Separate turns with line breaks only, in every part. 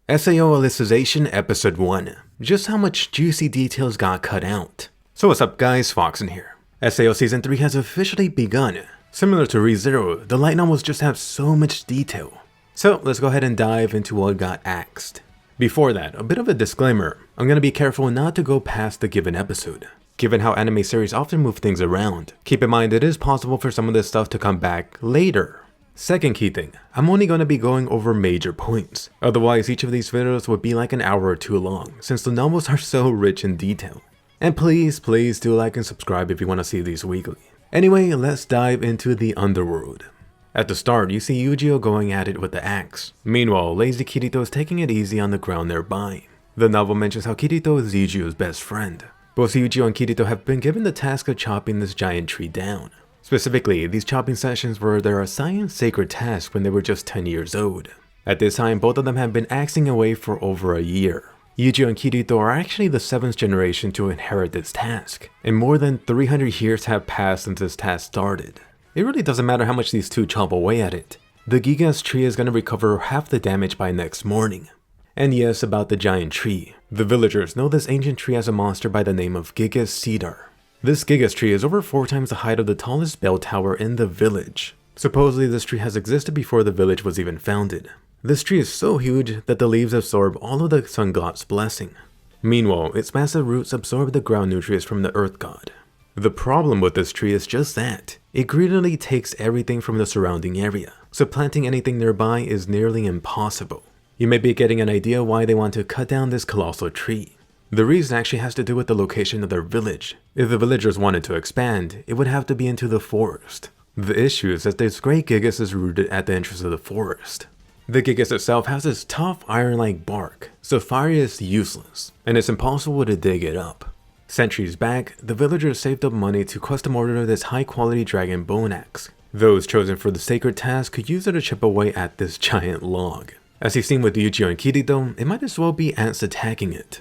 SAO Alicization Episode 1. Just how much juicy details got cut out. So what's up guys, Foxen here. SAO Season 3 has officially begun. Similar to ReZero, the light novels just have so much detail. So let's go ahead and dive into what got axed. Before that, a bit of a disclaimer. I'm gonna be careful not to go past the given episode. Given how anime series often move things around, keep in mind it is possible for some of this stuff to come back later. Second key thing, I'm only going to be going over major points, otherwise each of these videos would be like an hour or two long since the novels are so rich in detail. And please do like and subscribe if you want to see these weekly. Anyway, let's dive into the Underworld. At the start, you see Eugeo going at it with the axe. Meanwhile, lazy Kirito is taking it easy on the ground nearby. The novel mentions how Kirito is Eugeo's best friend. Both Eugeo and Kirito have been given the task of chopping this giant tree down. Specifically, these chopping sessions were their assigned sacred task when they were just 10 years old. At this time, both of them have been axing away for over a year. Eugeo and Kirito are actually the 7th generation to inherit this task, and more than 300 years have passed since this task started. It really doesn't matter how much these two chop away at it. The Giga's tree is going to recover half the damage by next morning. And yes, about the giant tree. The villagers know this ancient tree as a monster by the name of Giga's Cedar. This Giga's tree is over 4 times the height of the tallest bell tower in the village. Supposedly this tree has existed before the village was even founded. This tree is so huge that the leaves absorb all of the sun god's blessing. Meanwhile, its massive roots absorb the ground nutrients from the earth god. The problem with this tree is just that. It greedily takes everything from the surrounding area, so planting anything nearby is nearly impossible. You may be getting an idea why they want to cut down this colossal tree. The reason actually has to do with the location of their village. If the villagers wanted to expand, it would have to be into the forest. The issue is that this great Gigas is rooted at the entrance of the forest. The Gigas itself has this tough iron-like bark, so fire is useless, and it's impossible to dig it up. Centuries back, the villagers saved up money to custom order this high-quality dragon bone axe. Those chosen for the sacred task could use it to chip away at this giant log. As you've seen with Eugeo and Kirito, it might as well be ants attacking it.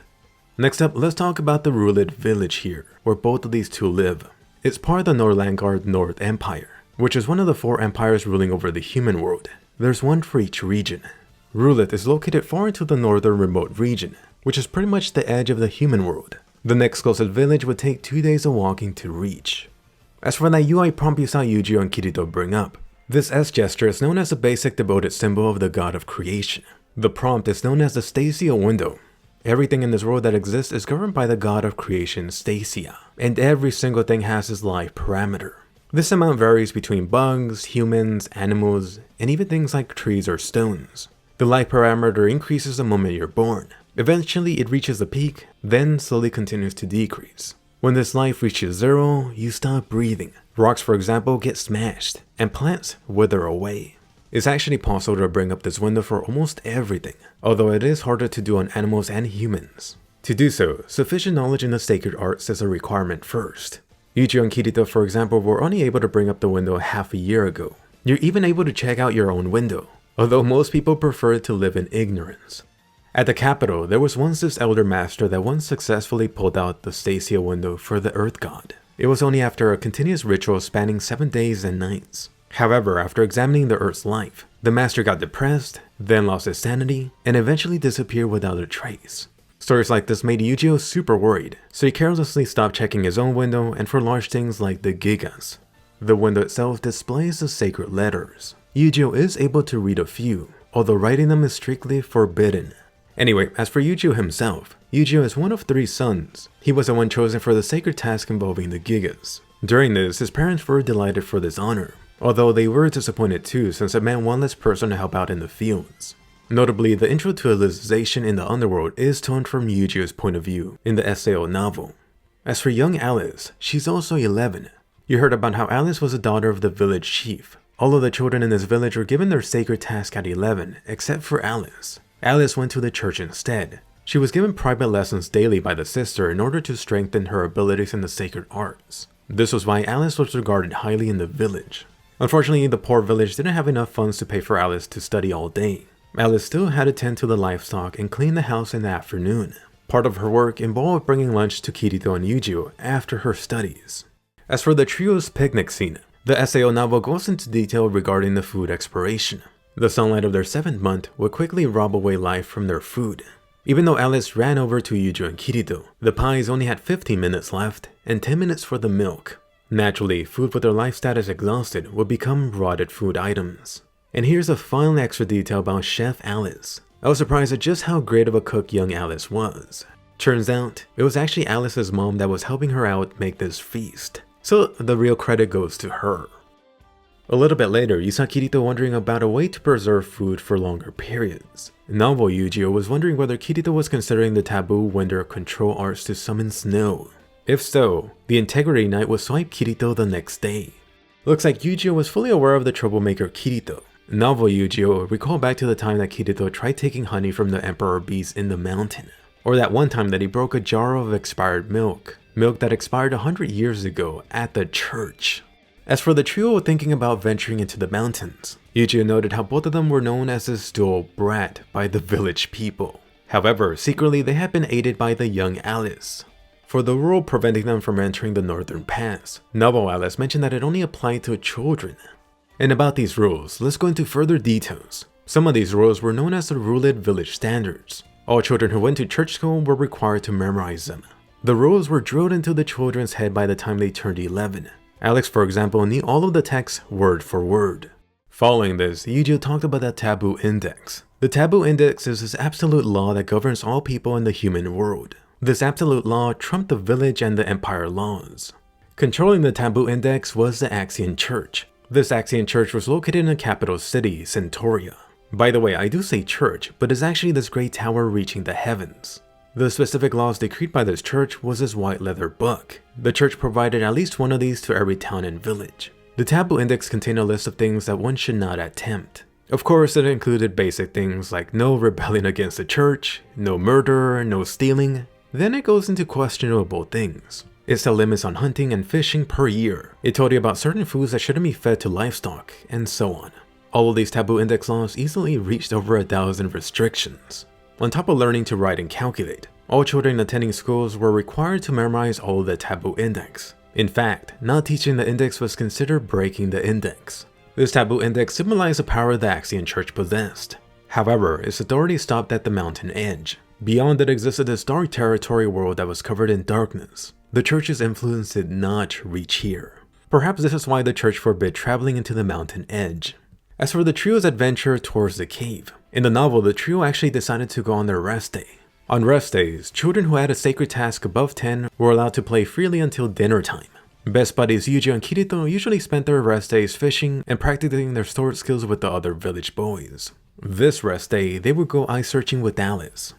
Next up, let's talk about the Ruled village here, where both of these two live. It's part of the Norrlandgard North Empire, which is one of the 4 empires ruling over the human world. There's one for each region. Ruled is located far into the northern remote region, which is pretty much the edge of the human world. The next closest village would take 2 days of walking to reach. As for that UI prompt you saw Eugeo and Kirito bring up, this S gesture is known as the basic devoted symbol of the god of creation. The prompt is known as the Stasia window. Everything in this world that exists is governed by the god of creation, Stasia, and every single thing has its life parameter. This amount varies between bugs, humans, animals, and even things like trees or stones. The life parameter increases the moment you're born. Eventually it reaches a peak, then slowly continues to decrease. When this life reaches 0, you stop breathing. Rocks, for example, get smashed, and plants wither away. It's actually possible to bring up this window for almost everything, although it is harder to do on animals and humans. To do so, sufficient knowledge in the sacred arts is a requirement first. Eugeo and Kirito, for example, were only able to bring up the window half a year ago. You're even able to check out your own window, although most people prefer to live in ignorance. At the capital, there was once this elder master that once successfully pulled out the Stasia window for the earth god. It was only after a continuous ritual spanning 7 days and nights. However, after examining the Earth's life, the master got depressed, then lost his sanity, and eventually disappeared without a trace. Stories like this made Eugeo super worried, so he carelessly stopped checking his own window and for large things like the Gigas. The window itself displays the sacred letters. Eugeo is able to read a few, although writing them is strictly forbidden. Anyway, as for Eugeo himself, Eugeo is one of 3 sons. He was the one chosen for the sacred task involving the Gigas. During this, his parents were delighted for this honor, although they were disappointed too since it meant one less person to help out in the fields. Notably, the intro to Alicization in the Underworld is told from Eugeo's point of view in the SAO novel. As for young Alice, she's also 11. You heard about how Alice was the daughter of the village chief. All of the children in this village were given their sacred task at 11, except for Alice. Alice went to the church instead. She was given private lessons daily by the sister in order to strengthen her abilities in the sacred arts. This was why Alice was regarded highly in the village. Unfortunately, the poor village didn't have enough funds to pay for Alice to study all day. Alice still had to tend to the livestock and clean the house in the afternoon. Part of her work involved bringing lunch to Kirito and Eugeo after her studies. As for the trio's picnic scene, the SAO novel goes into detail regarding the food exploration. The sunlight of their 7th month would quickly rob away life from their food. Even though Alice ran over to Eugeo and Kirito, the pies only had 15 minutes left and 10 minutes for the milk. Naturally, food with their life status exhausted would become rotted food items. And here's a final extra detail about Chef Alice. I was surprised at just how great of a cook young Alice was. Turns out, it was actually Alice's mom that was helping her out make this feast. So the real credit goes to her. A little bit later, you saw Kirito wondering about a way to preserve food for longer periods. Novel Eugeo was wondering whether Kirito was considering the taboo winter control arts to summon snow. If so, the Integrity Knight would swipe Kirito the next day. Looks like Eugeo was fully aware of the troublemaker Kirito. Novel Eugeo recalled back to the time that Kirito tried taking honey from the emperor bees in the mountain. Or that one time that he broke a jar of expired milk that expired 100 years ago at the church. As for the trio thinking about venturing into the mountains, Eugeo noted how both of them were known as a dual brat by the village people. However, secretly they had been aided by the young Alice. For the rule preventing them from entering the northern pass, Novel Alice mentioned that it only applied to children. And about these rules, let's go into further details. Some of these rules were known as the Ruled Village Standards. All children who went to church school were required to memorize them. The rules were drilled into the children's head by the time they turned 11. Alex, for example, knew all of the text word for word. Following this, Eugeo talked about the Taboo Index. The Taboo Index is this absolute law that governs all people in the human world. This absolute law trumped the village and the empire laws. Controlling the Taboo Index was the Axiom Church. This Axiom Church was located in the capital city, Centauria. By the way, I do say church, but it's actually this great tower reaching the heavens. The specific laws decreed by this church was this white leather book. The church provided at least one of these to every town and village. The Taboo Index contained a list of things that one should not attempt. Of course, it included basic things like no rebelling against the church, no murder, no stealing. Then it goes into questionable things. It set limits on hunting and fishing per year. It told you about certain foods that shouldn't be fed to livestock, and so on. All of these Taboo Index laws easily reached over 1,000 restrictions. On top of learning to write and calculate, all children attending schools were required to memorize all of the Taboo Index. In fact, not teaching the index was considered breaking the index. This Taboo Index symbolized the power the Axiom Church possessed. However, its authority stopped at the mountain edge. Beyond it existed this dark territory world that was covered in darkness. The church's influence did not reach here. Perhaps this is why the church forbid traveling into the mountain edge. As for the trio's adventure towards the cave, in the novel the trio actually decided to go on their rest day. On rest days, children who had a sacred task above 10 were allowed to play freely until dinner time. Best buddies Eugeo and Kirito usually spent their rest days fishing and practicing their sword skills with the other village boys. This rest day, they would go ice searching with Alice.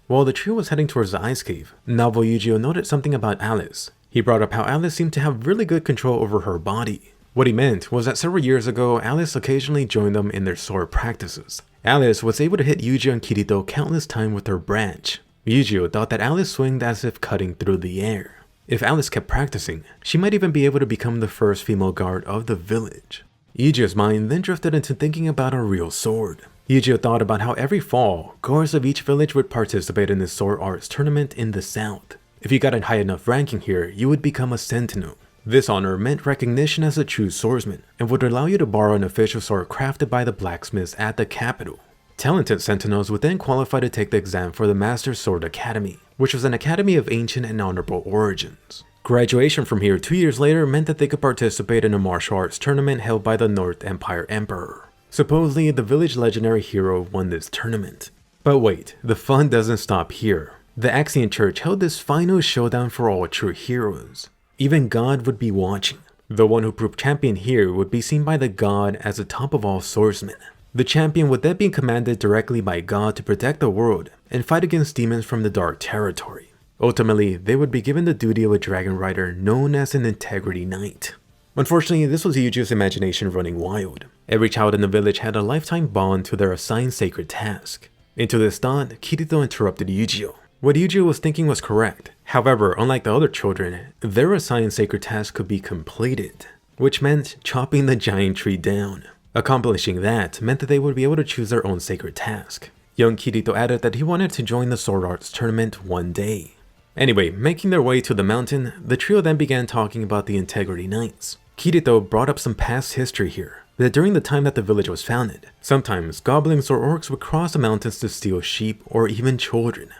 While the trio was heading towards the ice cave, Novel Eugeo noted something about Alice. He brought up how Alice seemed to have really good control over her body. What he meant was that several years ago, Alice occasionally joined them in their sword practices. Alice was able to hit Eugeo and Kirito countless times with her branch. Eugeo thought that Alice swung as if cutting through the air. If Alice kept practicing, she might even be able to become the first female guard of the village. Eugeo's mind then drifted into thinking about a real sword. Eugeo thought about how every fall, guards of each village would participate in the sword arts tournament in the south. If you got a high enough ranking here, you would become a sentinel. This honor meant recognition as a true swordsman and would allow you to borrow an official sword crafted by the blacksmiths at the capital. Talented sentinels would then qualify to take the exam for the Master Sword Academy, which was an academy of ancient and honorable origins. Graduation from here 2 years later meant that they could participate in a martial arts tournament held by the North Empire Emperor. Supposedly, the village legendary hero won this tournament. But wait, the fun doesn't stop here. The Axiom Church held this final showdown for all true heroes. Even God would be watching. The one who proved champion here would be seen by the God as the top of all swordsmen. The champion would then be commanded directly by God to protect the world and fight against demons from the Dark Territory. Ultimately, they would be given the duty of a dragon rider known as an Integrity Knight. Unfortunately, this was Eugeo's imagination running wild. Every child in the village had a lifetime bond to their assigned sacred task. Into this thought, Kirito interrupted Eugeo. What Eugeo was thinking was correct. However, unlike the other children, their assigned sacred task could be completed, which meant chopping the giant tree down. Accomplishing that meant that they would be able to choose their own sacred task. Young Kirito added that he wanted to join the sword arts tournament one day. Anyway, making their way to the mountain, the trio then began talking about the Integrity Knights. Kirito brought up some past history here. that during the time that the village was founded, sometimes goblins or orcs would cross the mountains to steal sheep or even children.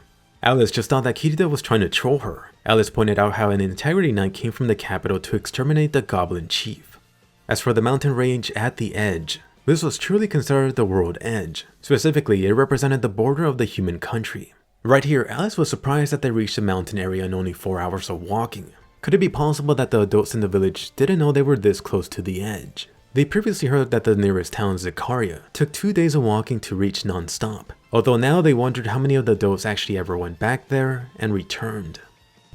Alice just thought that Kirito was trying to troll her. Alice pointed out how an integrity knight came from the capital to exterminate the goblin chief. As for the mountain range at the edge, this was truly considered the world edge. Specifically, it represented the border of the human country. Right here, Alice was surprised that they reached the mountain area in only 4 hours of walking. Could it be possible that the adults in the village didn't know they were this close to the edge? They previously heard that the nearest town, Zakaria, took 2 days of walking to reach non-stop, although now they wondered how many of the adults actually ever went back there and returned.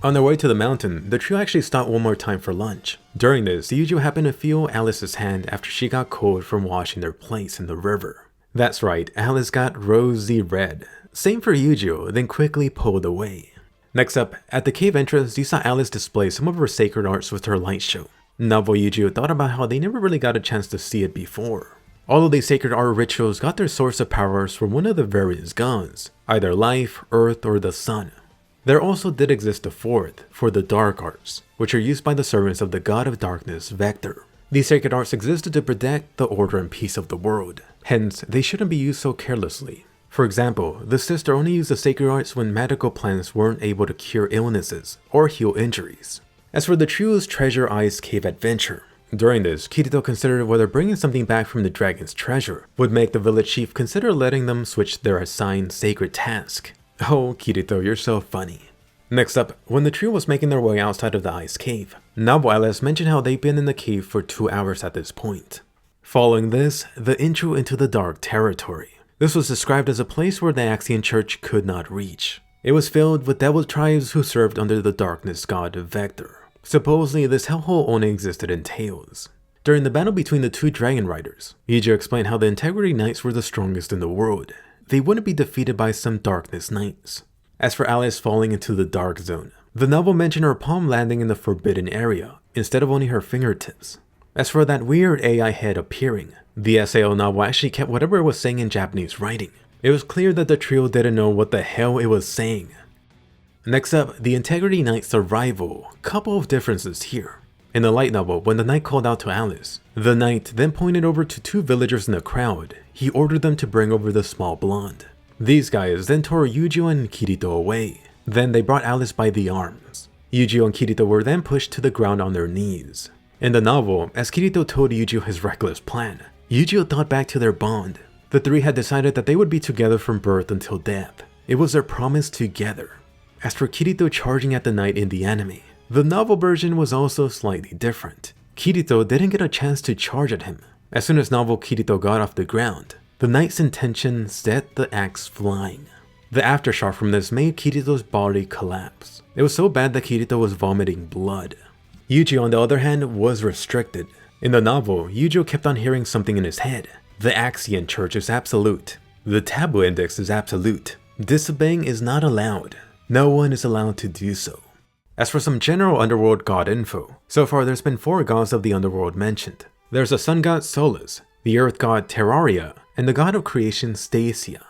On their way to the mountain, the trio actually stopped one more time for lunch. During this, Eugeo happened to feel Alice's hand after she got cold from washing their plates in the river. That's right, Alice got rosy red. Same for Eugeo, then quickly pulled away. Next up, at the cave entrance, you saw Alice display some of her sacred arts with her light show. Novel Eugeo thought about how they never really got a chance to see it before. All of these sacred art rituals got their source of powers from one of the various gods, either life, earth, or the sun. There also did exist a fourth, for the dark arts, which are used by the servants of the god of darkness, Vector. These sacred arts existed to protect the order and peace of the world, hence they shouldn't be used so carelessly. For example, the sister only used the sacred arts when medical plants weren't able to cure illnesses or heal injuries. As for the trio's Treasure Ice Cave adventure, during this, Kirito considered whether bringing something back from the dragon's treasure would make the village chief consider letting them switch their assigned sacred task. Oh, Kirito, you're so funny. Next up, when the trio was making their way outside of the ice cave, Noble Alice mentioned how they'd been in the cave for 2 hours at this point. Following this, the intro into the dark territory. This was described as a place where the Axiom church could not reach. It was filled with devil tribes who served under the darkness god Vector. Supposedly, this hellhole only existed in tales. During the battle between the 2 dragon riders, Eugeo explained how the Integrity Knights were the strongest in the world. They wouldn't be defeated by some Darkness Knights. As for Alice falling into the Dark Zone, the novel mentioned her palm landing in the Forbidden Area, instead of only her fingertips. As for that weird AI head appearing, the SAO novel actually kept whatever it was saying in Japanese writing. It was clear that the trio didn't know what the hell it was saying. Next up, the Integrity Knight's arrival. Couple of differences here. In the light novel, when the knight called out to Alice, the knight then pointed over to 2 villagers in the crowd. He ordered them to bring over the small blonde. These guys then tore Eugeo and Kirito away. Then they brought Alice by the arms. Eugeo and Kirito were then pushed to the ground on their knees. In the novel, as Kirito told Eugeo his reckless plan, Eugeo thought back to their bond. The 3 had decided that they would be together from birth until death. It was their promise together. As for Kirito charging at the knight in the anime, the novel version was also slightly different. Kirito didn't get a chance to charge at him. As soon as novel Kirito got off the ground, the knight's intention set the axe flying. The aftershock from this made Kirito's body collapse. It was so bad that Kirito was vomiting blood. Eugeo, on the other hand, was restricted. In the novel, Eugeo kept on hearing something in his head. The Axiom church is absolute. The Taboo Index is absolute. Disobeying is not allowed. No one is allowed to do so. As for some general Underworld god info, so far there's been 4 gods of the Underworld mentioned. There's the sun god Solus, the earth god Terraria, and the god of creation Stasia.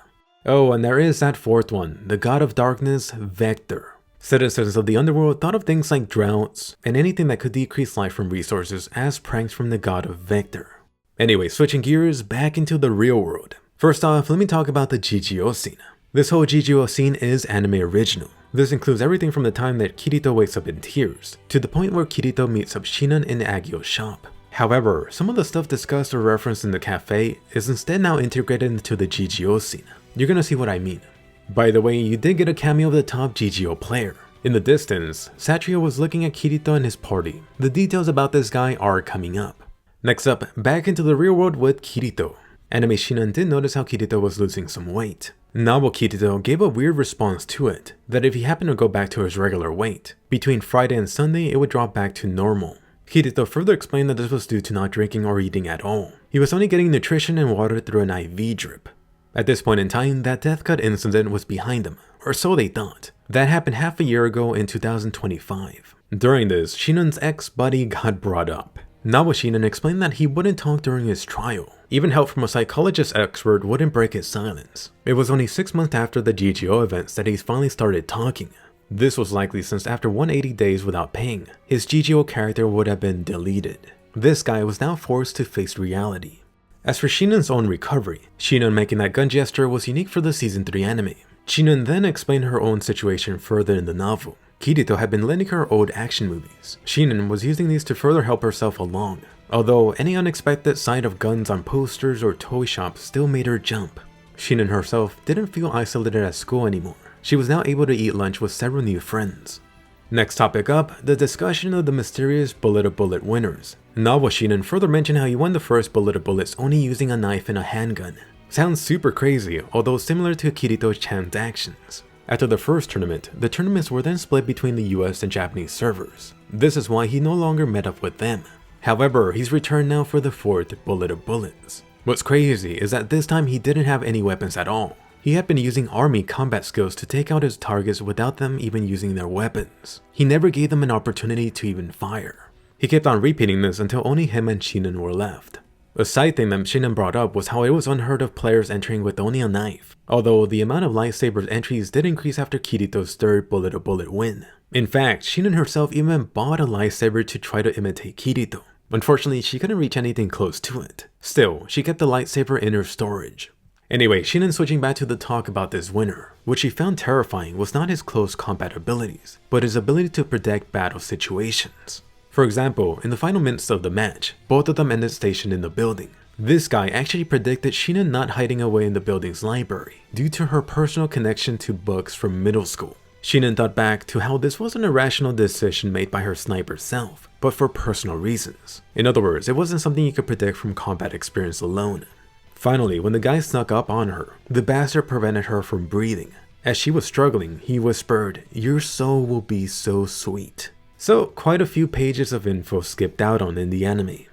Oh, and there is that 4th one, the god of darkness Vector. Citizens of the Underworld thought of things like droughts and anything that could decrease life from resources as pranks from the god of Vector. Anyway, switching gears back into the real world. First off, let me talk about the GGO scene. This whole GGO scene is anime original. This includes everything from the time that Kirito wakes up in tears, to the point where Kirito meets up Sinon in Agio's shop. However, some of the stuff discussed or referenced in the cafe is instead now integrated into the GGO scene. You're gonna see what I mean. By the way, you did get a cameo of the top GGO player. In the distance, Satrio was looking at Kirito and his party. The details about this guy are coming up. Next up, back into the real world with Kirito. Anime Sinon did notice how Kirito was losing some weight. Novel Kirito gave a weird response to it, that if he happened to go back to his regular weight, between Friday and Sunday it would drop back to normal. Kirito further explained that this was due to not drinking or eating at all. He was only getting nutrition and water through an IV drip. At this point in time, that death cut incident was behind them, or so they thought. That happened half a year ago in 2025. During this, Shinon's ex-buddy got brought up. Novel Sinon explained that he wouldn't talk during his trial. Even help from a psychologist expert wouldn't break his silence. It was only 6 months after the GGO events that he finally started talking. This was likely since after 180 days without paying, his GGO character would have been deleted. this guy was now forced to face reality. As for Sinon's own recovery, Sinon making that gun gesture was unique for the Season 3 anime. Sinon then explained her own situation further in the novel. Kirito had been lending her old action movies. Sinon was using these to further help herself along, although any unexpected sight of guns on posters or toy shops still made her jump. Sinon herself didn't feel isolated at school anymore. She was now able to eat lunch with several new friends. Next topic up, the discussion of the mysterious Bullet of Bullet winners. Novel Sinon further mentioned how he won the first Bullet of Bullets only using a knife and a handgun. Sounds super crazy, although similar to Kirito-chan's actions. After the first tournament, the tournaments were then split between the US and Japanese servers. This is why he no longer met up with them. However, he's returned now for the fourth Bullet of Bullets. What's crazy is that this time he didn't have any weapons at all. He had been using army combat skills to take out his targets without them even using their weapons. He never gave them an opportunity to even fire. He kept on repeating this until only him and Sinon were left. A side thing that Sinon brought up was how it was unheard of players entering with only a knife, although the amount of lightsabers entries did increase after Kirito's third Bullet of Bullet win. In fact, Sinon herself even bought a lightsaber to try to imitate Kirito. Unfortunately, she couldn't reach anything close to it. Still, she kept the lightsaber in her storage. Anyway, Sinon switching back to the talk about this winner. What she found terrifying was not his close combat abilities, but his ability to predict battle situations. For example, in the final minutes of the match, both of them ended stationed in the building. This guy actually predicted Sinon not hiding away in the building's library, due to her personal connection to books from middle school. Sinon thought back to how this wasn't a rational decision made by her sniper self, but for personal reasons. In other words, it wasn't something you could predict from combat experience alone. Finally, when the guy snuck up on her, the bastard prevented her from breathing. As she was struggling, he whispered, "Your soul will be so sweet." So, quite a few pages of info skipped out on in the anime.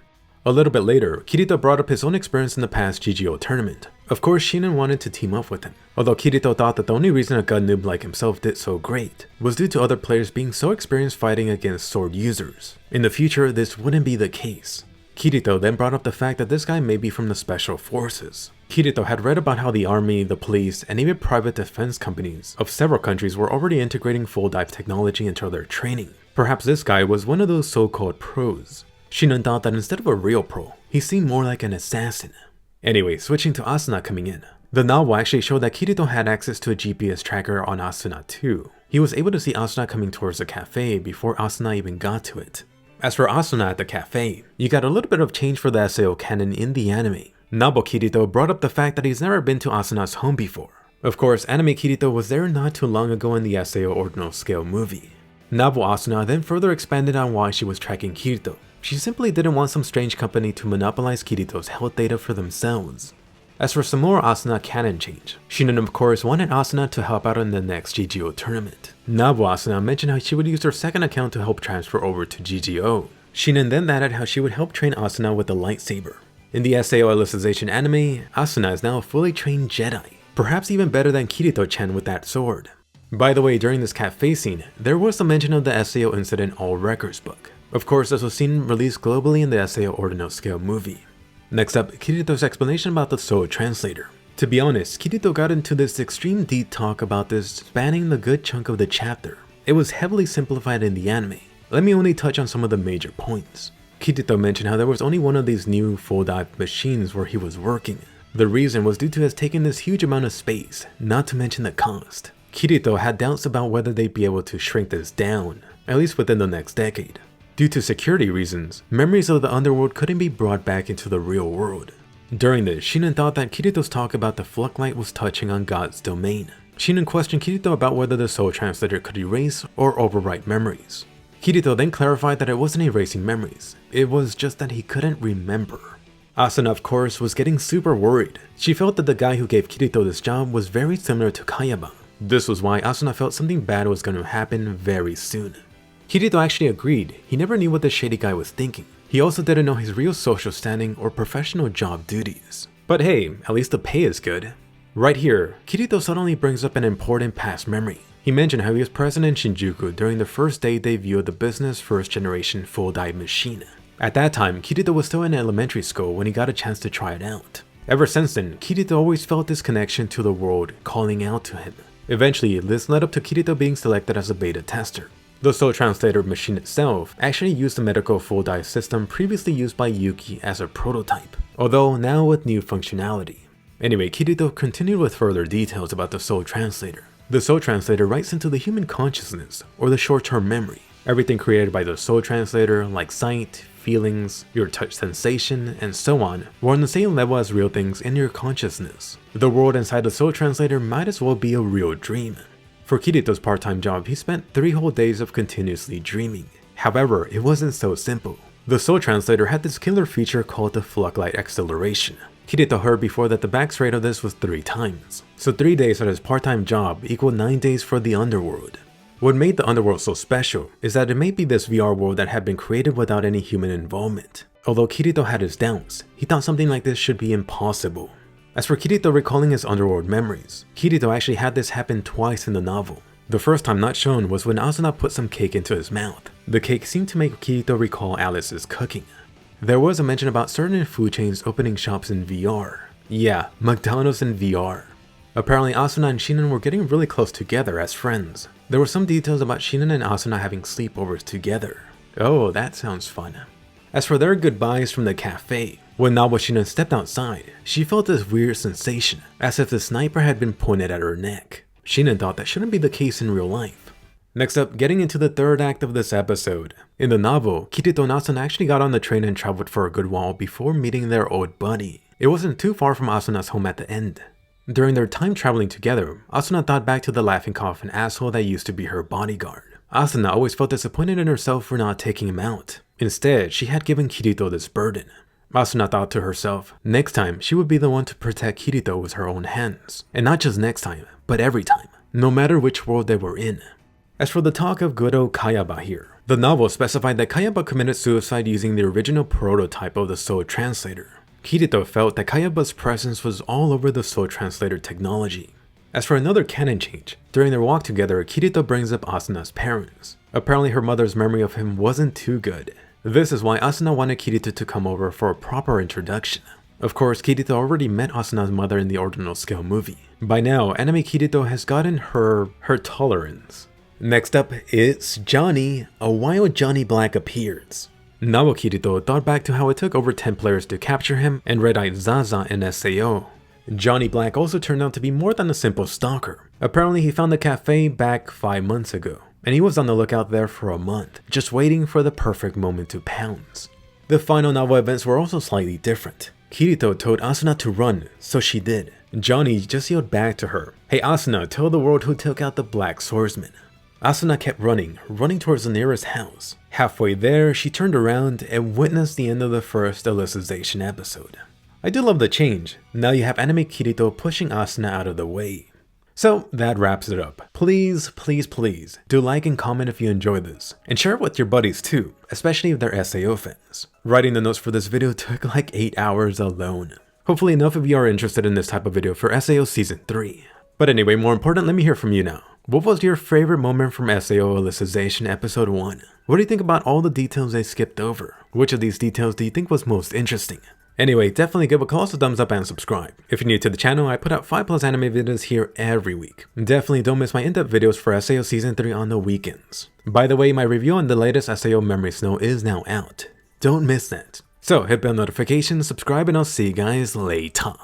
A little bit later, Kirito brought up his own experience in the past GGO tournament. Of course, Sinon wanted to team up with him, although Kirito thought that the only reason a gun noob like himself did so great was due to other players being so experienced fighting against sword users. In the future, this wouldn't be the case. Kirito then brought up the fact that this guy may be from the special forces. Kirito had read about how the army, the police, and even private defense companies of several countries were already integrating full dive technology into their training. Perhaps this guy was one of those so-called pros. Sinon thought that instead of a real pro, he seemed more like an assassin. Anyway, switching to Asuna coming in. The novel actually showed that Kirito had access to a GPS tracker on Asuna too. He was able to see Asuna coming towards the cafe before Asuna even got to it. As for Asuna at the cafe, you got a little bit of change for the SAO canon in the anime. Noble Kirito brought up the fact that he's never been to Asuna's home before. Of course, anime Kirito was there not too long ago in the SAO Ordinal Scale movie. Noble Asuna then further expanded on why she was tracking Kirito. She simply didn't want some strange company to monopolize Kirito's health data for themselves. As for some more Asuna canon change, Sinon of course wanted Asuna to help out in the next GGO tournament. Noble Asuna mentioned how she would use her second account to help transfer over to GGO. Sinon then added how she would help train Asuna with a lightsaber. In the SAO Alicization anime, Asuna is now a fully trained Jedi, perhaps even better than Kirito-chan with that sword. By the way, during this cafe scene, there was a mention of the SAO Incident All Records book. Of course, this was seen released globally in the SAO Ordinal Scale movie. Next up, Kirito's explanation about the Soul Translator. To be honest, Kirito got into this extreme deep talk about this spanning the good chunk of the chapter. It was heavily simplified in the anime. Let me only touch on some of the major points. Kirito mentioned how there was only one of these new full dive machines where he was working. The reason was due to us taking this huge amount of space, not to mention the cost. Kirito had doubts about whether they'd be able to shrink this down, at least within the next decade. Due to security reasons, memories of the Underworld couldn't be brought back into the real world. During this, Sinon thought that Kirito's talk about the Floodlight was touching on God's domain. Sinon questioned Kirito about whether the Soul Translator could erase or overwrite memories. Kirito then clarified that it wasn't erasing memories, it was just that he couldn't remember. Asuna of course was getting super worried. She felt that the guy who gave Kirito this job was very similar to Kayaba. This was why Asuna felt something bad was going to happen very soon. Kirito actually agreed. He never knew what the shady guy was thinking. He also didn't know his real social standing or professional job duties. But hey, at least the pay is good. Right here, Kirito suddenly brings up an important past memory. He mentioned how he was present in Shinjuku during the first day debut of the business first generation full dive machine. At that time, Kirito was still in elementary school when he got a chance to try it out. Ever since then, Kirito always felt this connection to the world calling out to him. Eventually, this led up to Kirito being selected as a beta tester. The Soul Translator machine itself actually used the medical full dive system previously used by Yuki as a prototype, although now with new functionality. Anyway, Kirito continued with further details about the Soul Translator. The Soul Translator writes into the human consciousness, or the short-term memory. Everything created by the Soul Translator, like sight, feelings, your touch sensation, and so on, were on the same level as real things in your consciousness. The world inside the Soul Translator might as well be a real dream. For Kirito's part-time job, he spent 3 whole days of continuously dreaming. However, it wasn't so simple. The Soul Translator had this killer feature called the Floodlight Acceleration. Kirito heard before that the max rate of this was 3 times. So 3 days at his part-time job equaled 9 days for the Underworld. What made the Underworld so special is that it may be this VR world that had been created without any human involvement. Although Kirito had his doubts, he thought something like this should be impossible. As for Kirito recalling his Underworld memories, Kirito actually had this happen twice in the novel. The first time not shown was when Asuna put some cake into his mouth. The cake seemed to make Kirito recall Alice's cooking. There was a mention about certain food chains opening shops in VR. Yeah, McDonald's in VR. Apparently Asuna and Sinon were getting really close together as friends. There were some details about Sinon and Asuna having sleepovers together. Oh, that sounds fun. As for their goodbyes from the cafe, when Sinon stepped outside, she felt this weird sensation, as if the sniper had been pointed at her neck. Sinon thought that shouldn't be the case in real life. Next up, getting into the third act of this episode. In the novel, Kirito and Asuna actually got on the train and traveled for a good while before meeting their old buddy. It wasn't too far from Asuna's home at the end. During their time traveling together, Asuna thought back to the laughing coffin asshole that used to be her bodyguard. Asuna always felt disappointed in herself for not taking him out. Instead, she had given Kirito this burden. Asuna thought to herself, next time she would be the one to protect Kirito with her own hands. And not just next time, but every time, no matter which world they were in. As for the talk of good old Kayaba here, the novel specified that Kayaba committed suicide using the original prototype of the Soul Translator. Kirito felt that Kayaba's presence was all over the Soul Translator technology. As for another canon change, during their walk together, Kirito brings up Asuna's parents. Apparently her mother's memory of him wasn't too good. This is why Asuna wanted Kirito to come over for a proper introduction. Of course, Kirito already met Asuna's mother in the Ordinal Scale movie. By now, anime Kirito has gotten her tolerance. Next up, it's Johnny. A wild Johnny Black appears. Nawa Kirito thought back to how it took over 10 players to capture him and red-eyed Zaza in SAO. Johnny Black also turned out to be more than a simple stalker. Apparently he found the cafe back 5 months ago, and he was on the lookout there for a month, just waiting for the perfect moment to pounce. The final novel events were also slightly different. Kirito told Asuna to run, so she did. Johnny just yelled back to her, "Hey Asuna, tell the world who took out the Black Swordsman." Asuna kept running towards the nearest house. Halfway there, she turned around and witnessed the end of the first Alicization episode. I do love the change. Now you have anime Kirito pushing Asuna out of the way. So that wraps it up. Please, please, please do like and comment if you enjoyed this, and share it with your buddies too, especially if they're SAO fans. Writing the notes for this video took like 8 hours alone. Hopefully enough of you are interested in this type of video for SAO Season 3. But anyway, more important, let me hear from you now. What was your favorite moment from SAO Alicization Episode 1? What do you think about all the details they skipped over? Which of these details do you think was most interesting? Anyway, definitely give a colossal thumbs up and subscribe. If you're new to the channel, I put out 5+ anime videos here every week. Definitely don't miss my in-depth videos for SAO Season 3 on the weekends. By the way, my review on the latest SAO Memory Snow is now out. Don't miss that. So hit bell notifications, subscribe, and I'll see you guys later.